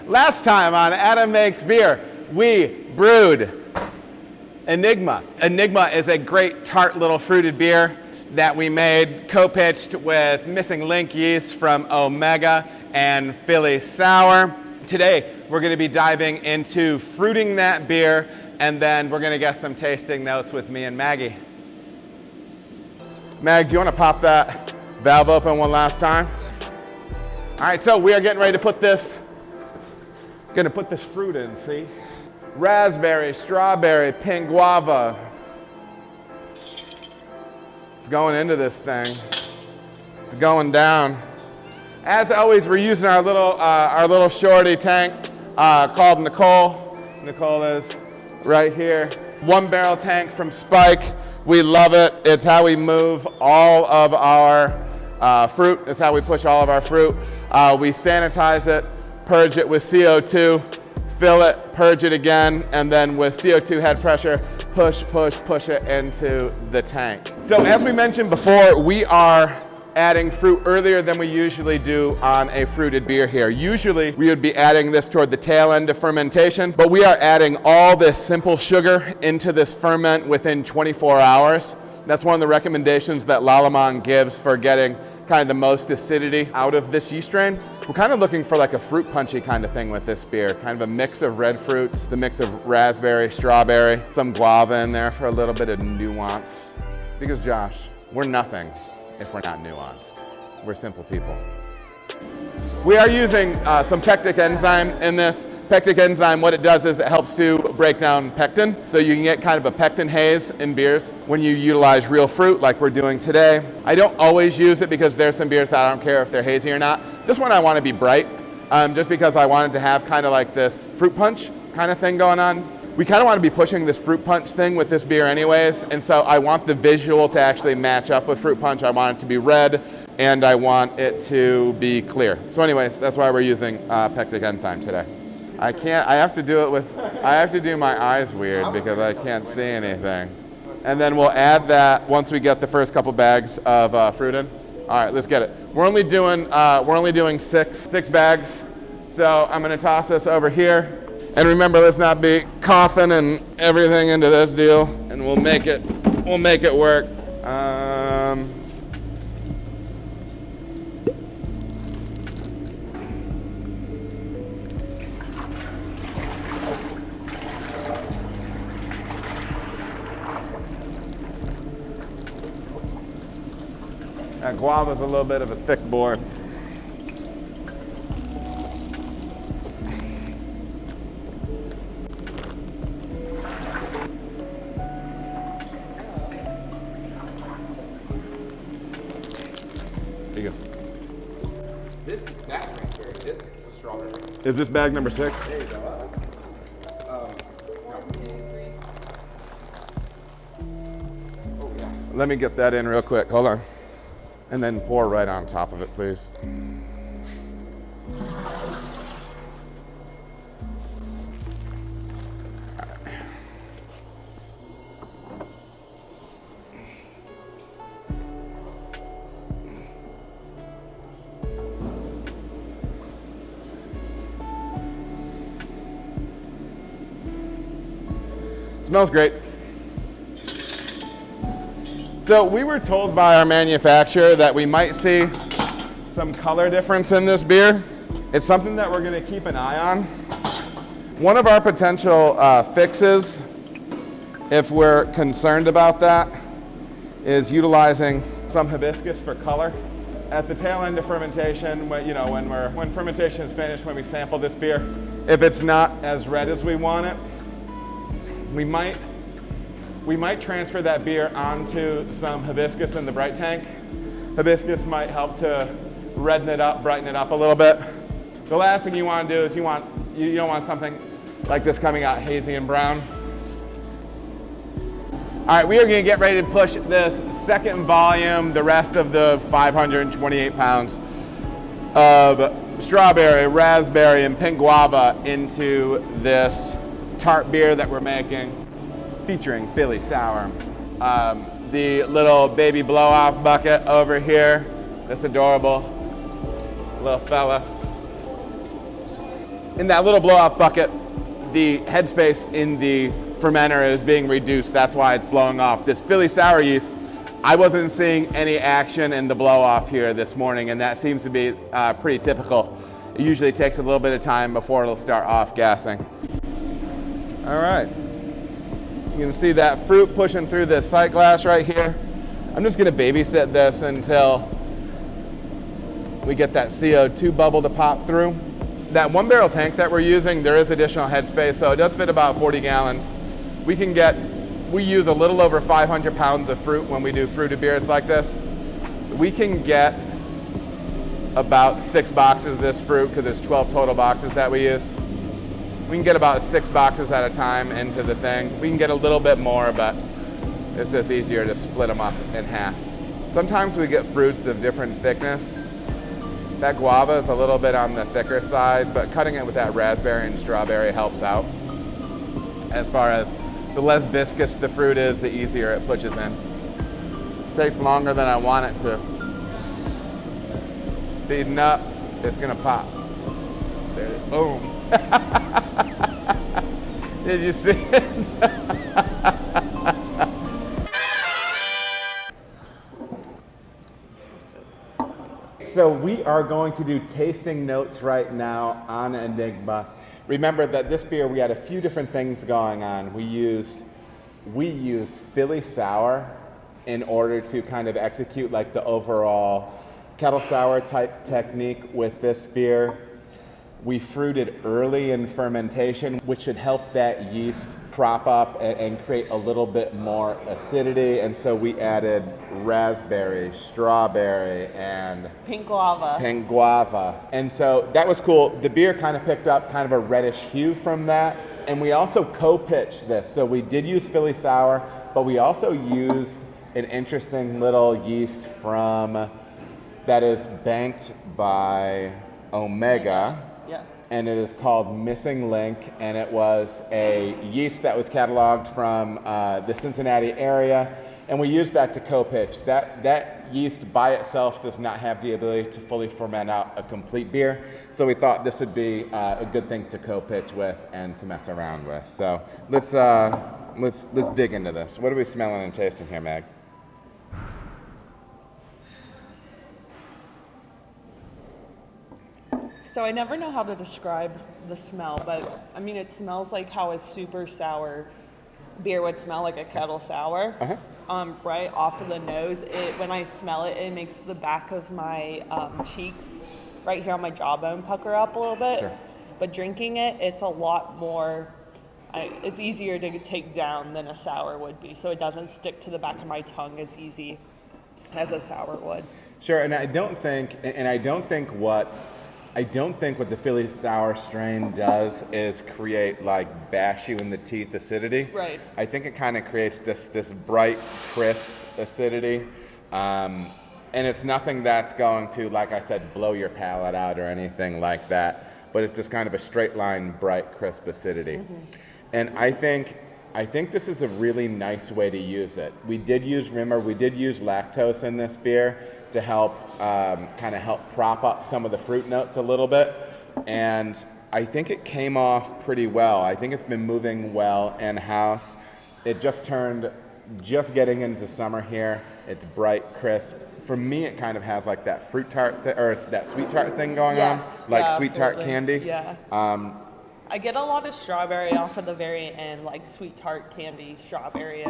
Last time on Adam Makes Beer, we brewed Enigma. Enigma is a great tart little fruited beer that we made co-pitched with Missing Link yeast from Omega and Philly Sour. Today, we're going to be diving into fruiting that beer, and then we're going to get some tasting notes with me and Maggie. Mag, do you want to pop that valve open one last time? All right, so we are getting ready to put this fruit in, see? Raspberry, strawberry, pink guava. It's going into this thing. It's going down. As always, we're using our little shorty tank called Nicole. Nicole is right here. 1 barrel tank from Spike. We love it. It's how we move all of our fruit. It's how we push all of our fruit. We sanitize it, purge it with CO2, fill it, purge it again, and then with CO2 head pressure, push it into the tank. So as we mentioned before, we are adding fruit earlier than we usually do on a fruited beer here. Usually we would be adding this toward the tail end of fermentation, but we are adding all this simple sugar into this ferment within 24 hours. That's one of the recommendations that Lallemand gives for getting kind of the most acidity out of this yeast strain. We're kind of looking for like a fruit punchy kind of thing with this beer, kind of a mix of red fruits, the mix of raspberry, strawberry, some guava in there for a little bit of nuance. Because Josh, we're nothing if we're not nuanced. We're simple people. We are using some pectic enzyme in this. Pectic enzyme, what it does is it helps to break down pectin. So you can get kind of a pectin haze in beers when you utilize real fruit like we're doing today. I don't always use it because there's some beers that I don't care if they're hazy or not. This one I want to be bright, just because I wanted to have kind of like this fruit punch kind of thing going on. We kind of want to be pushing this fruit punch thing with this beer anyways, and so I want the visual to actually match up with fruit punch. I want it to be red, and I want it to be clear. So anyways, that's why we're using pectic enzyme today. I have to do my eyes weird because I can't see anything. And then we'll add that once we get the first couple bags of fruit in. All right, let's get it. We're only doing six bags. So I'm gonna toss this over here. And remember, let's not be coughing and everything into this deal, and we'll make it work. That guava's a little bit of a thick board. There you go. That's raspberry. This is strawberry. Is this bag number 6? There you go. Oh yeah. Let me get that in real quick. Hold on. And then pour right on top of it, please. Smells great. So we were told by our manufacturer that we might see some color difference in this beer. It's something that we're going to keep an eye on. One of our potential fixes, if we're concerned about that, is utilizing some hibiscus for color. At the tail end of fermentation, when fermentation is finished, when we sample this beer, if it's not as red as we want it, we might transfer that beer onto some hibiscus in the bright tank. Hibiscus might help to redden it up, brighten it up a little bit. The last thing you want to do is you don't want something like this coming out hazy and brown. All right, we are going to get ready to push this second volume, the rest of the 528 pounds of strawberry, raspberry, and pink guava into this tart beer that we're making, featuring Philly Sour. The little baby blow-off bucket over here, this adorable little fella. in that little blow-off bucket, the headspace in the fermenter is being reduced. That's why it's blowing off. This Philly sour yeast, I wasn't seeing any action in the blow-off here this morning, and that seems to be pretty typical. It usually takes a little bit of time before it'll start off-gassing. All right. You can see that fruit pushing through this sight glass right here. I'm just gonna babysit this until we get that CO2 bubble to pop through. That 1 barrel tank that we're using, there is additional headspace, so it does fit about 40 gallons. We use a little over 500 pounds of fruit when we do fruited beers like this. We can get about 6 boxes of this fruit, because there's 12 total boxes that we use. We can get about 6 boxes at a time into the thing. We can get a little bit more, but it's just easier to split them up in half. Sometimes we get fruits of different thickness. That guava is a little bit on the thicker side, but cutting it with that raspberry and strawberry helps out. As far as the less viscous the fruit is, the easier it pushes in. This takes longer than I want it to. Speeding up, it's gonna pop. There it is. Boom. Did you see it? So we are going to do tasting notes right now on Enigma. Remember that this beer, we had a few different things going on. We used Philly sour in order to kind of execute like the overall kettle sour type technique with this beer. We fruited early in fermentation, which should help that yeast prop up and create a little bit more acidity. And so we added raspberry, strawberry, and pink guava. And so that was cool. The beer kind of picked up kind of a reddish hue from that. And we also co-pitched this. So we did use Philly sour, but we also used an interesting little yeast that is banked by Omega. Yeah. And it is called Missing Link, and it was a yeast that was cataloged from the Cincinnati area, and we used that to co-pitch. That yeast by itself does not have the ability to fully ferment out a complete beer, so we thought this would be a good thing to co-pitch with and to mess around with. So let's dig into this. What are we smelling and tasting here, Meg? So I never know how to describe the smell, but I mean, it smells like how a super sour beer would smell, like a kettle sour. Right off of the nose. When I smell it, it makes the back of my cheeks right here on my jawbone pucker up a little bit. Sure. But drinking it, it's a lot more, it's easier to take down than a sour would be. So it doesn't stick to the back of my tongue as easy as a sour would. Sure, and I don't think what the Philly sour strain does is create like bash you in the teeth acidity. Right. I think it kind of creates just this bright, crisp acidity. And it's nothing that's going to, like I said, blow your palate out or anything like that. But it's just kind of a straight line, bright, crisp acidity. Mm-hmm. And I think this is a really nice way to use it. We did use lactose in this beer to help help prop up some of the fruit notes a little bit, and I think it came off pretty well. I think it's been moving well in-house. It just getting into summer here. It's bright, crisp. For me, it kind of has like that fruit tart or that sweet tart thing going on, like yeah, sweet tart candy. Yeah. I get a lot of strawberry off of the very end, like sweet tart candy strawberry,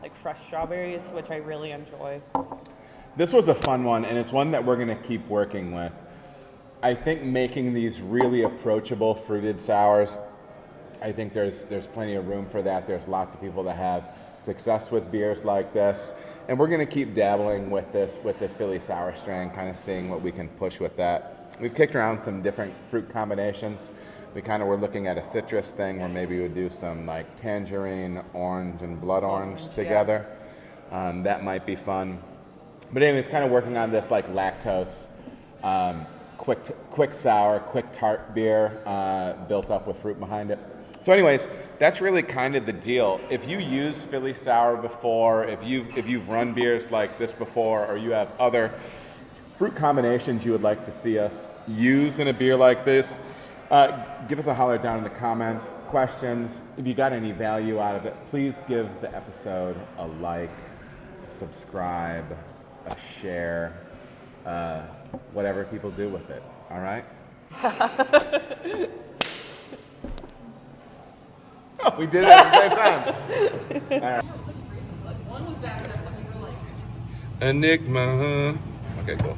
like fresh strawberries, which I really enjoy. This was a fun one, and it's one that we're going to keep working with. I think making these really approachable fruited sours, I think there's plenty of room for that. There's lots of people that have success with beers like this, and we're going to keep dabbling with this Philly sour strain, kind of seeing what we can push with that. We've kicked around some different fruit combinations. We kind of were looking at a citrus thing where maybe we'd do some like tangerine, orange, and blood orange together. Yeah. That might be fun. But anyways, kind of working on this like lactose, quick sour, quick tart beer built up with fruit behind it. So anyways, that's really kind of the deal. If you use Philly sour before, if you've run beers like this before, or you have other fruit combinations you would like to see us use in a beer like this, Give us a holler down in the comments. Questions. If you got any value out of it, please give the episode a like, a subscribe, a share, whatever people do with it. All right? Oh, we did it at the same time. One was bad enough that we were like. Enigma. Okay, cool.